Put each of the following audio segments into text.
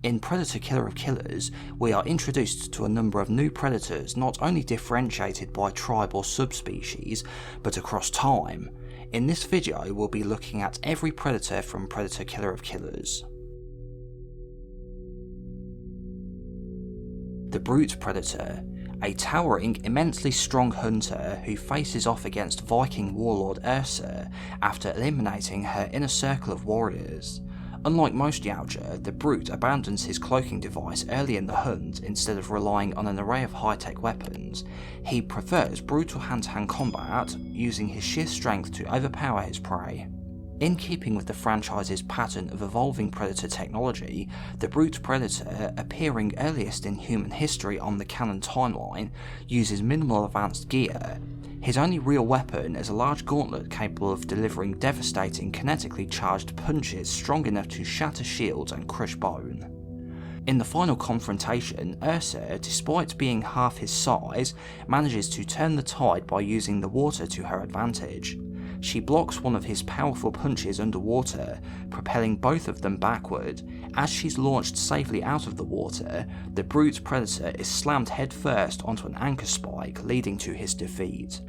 In Predator Killer of Killers, we are introduced to a number of new predators not only differentiated by tribe or subspecies, but across time. In this video, we'll be looking at every predator from Predator Killer of Killers. The Brute Predator, a towering, immensely strong hunter who faces off against Viking warlord Ursa after eliminating her inner circle of warriors. Unlike most Yautja, the Brute abandons his cloaking device early in the hunt instead of relying on an array of high-tech weapons. He prefers brutal hand-to-hand combat, using his sheer strength to overpower his prey. In keeping with the franchise's pattern of evolving predator technology, the Brute Predator, appearing earliest in human history on the canon timeline, uses minimal advanced gear. His only real weapon is a large gauntlet capable of delivering devastating kinetically charged punches strong enough to shatter shields and crush bone. In the final confrontation, Ursa, despite being half his size, manages to turn the tide by using the water to her advantage. She blocks one of his powerful punches underwater, propelling both of them backward. As she's launched safely out of the water, the Brute Predator is slammed headfirst onto an anchor spike, leading to his defeat.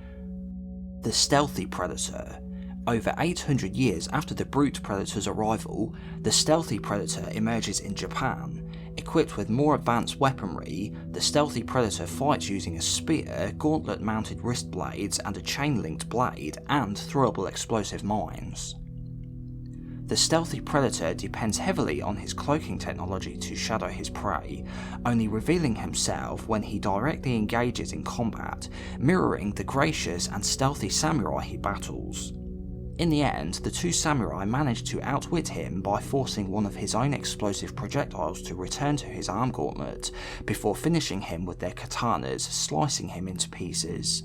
The Stealthy Predator. Over 800 years after the Brute Predator's arrival, the Stealthy Predator emerges in Japan. Equipped with more advanced weaponry, the Stealthy Predator fights using a spear, gauntlet-mounted wrist blades and a chain-linked blade, and throwable explosive mines. The Stealthy Predator depends heavily on his cloaking technology to shadow his prey, only revealing himself when he directly engages in combat, mirroring the gracious and stealthy samurai he battles. In the end, the two samurai manage to outwit him by forcing one of his own explosive projectiles to return to his arm gauntlet, before finishing him with their katanas, slicing him into pieces.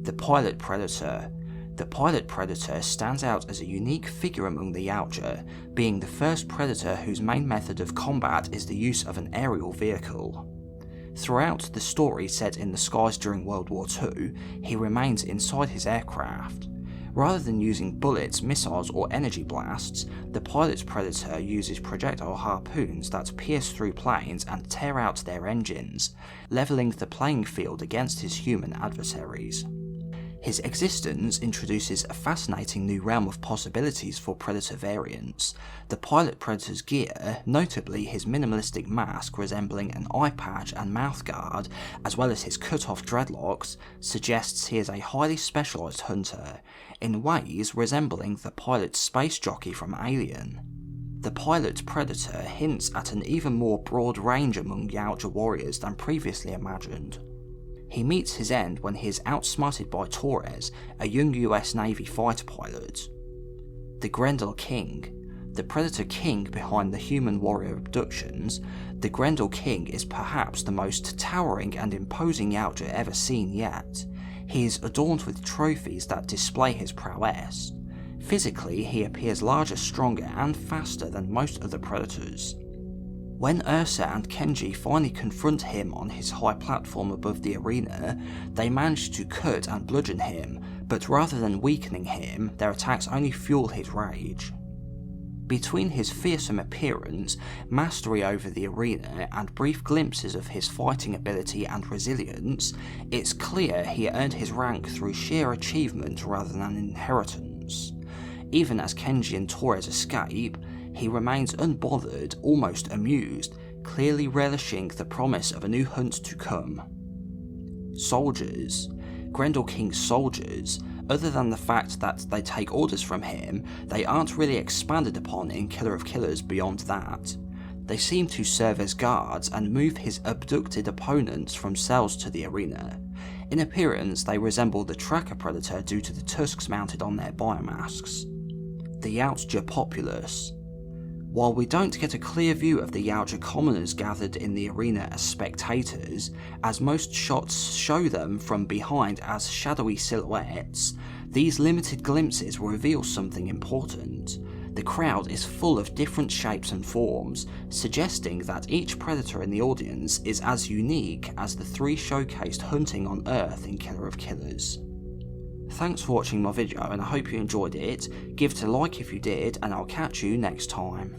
The Pilot Predator. The Pilot Predator stands out as a unique figure among the Yautja, being the first predator whose main method of combat is the use of an aerial vehicle. Throughout the story set in the skies during World War II, he remains inside his aircraft. Rather than using bullets, missiles or energy blasts, the Pilot Predator uses projectile harpoons that pierce through planes and tear out their engines, levelling the playing field against his human adversaries. His existence introduces a fascinating new realm of possibilities for Predator variants. The Pilot Predator's gear, notably his minimalistic mask resembling an eye patch and mouth guard, as well as his cut-off dreadlocks, suggests he is a highly specialised hunter, in ways resembling the pilot space jockey from Alien. The Pilot Predator hints at an even more broad range among Yautja warriors than previously imagined. He meets his end when he is outsmarted by Torres, a young US Navy fighter pilot. The Grenle King. The Predator King behind the human warrior abductions, the Grenle King is perhaps the most towering and imposing Yautja ever seen yet. He is adorned with trophies that display his prowess. Physically, he appears larger, stronger, and faster than most other predators. When Ursa and Kenji finally confront him on his high platform above the arena, they manage to cut and bludgeon him, but rather than weakening him, their attacks only fuel his rage. Between his fearsome appearance, mastery over the arena, and brief glimpses of his fighting ability and resilience, it's clear he earned his rank through sheer achievement rather than inheritance. Even as Kenji and Torres escape, he remains unbothered, almost amused, clearly relishing the promise of a new hunt to come. Soldiers. Grenle King's soldiers, other than the fact that they take orders from him, they aren't really expanded upon in Killer of Killers beyond that. They seem to serve as guards and move his abducted opponents from cells to the arena. In appearance, they resemble the Tracker Predator due to the tusks mounted on their biomasks. The Yautja populace. While we don't get a clear view of the Yautja commoners gathered in the arena as spectators, as most shots show them from behind as shadowy silhouettes, these limited glimpses reveal something important. The crowd is full of different shapes and forms, suggesting that each predator in the audience is as unique as the three showcased hunting on Earth in Killer of Killers. Thanks for watching my video and I hope you enjoyed it. Give it a like if you did and I'll catch you next time.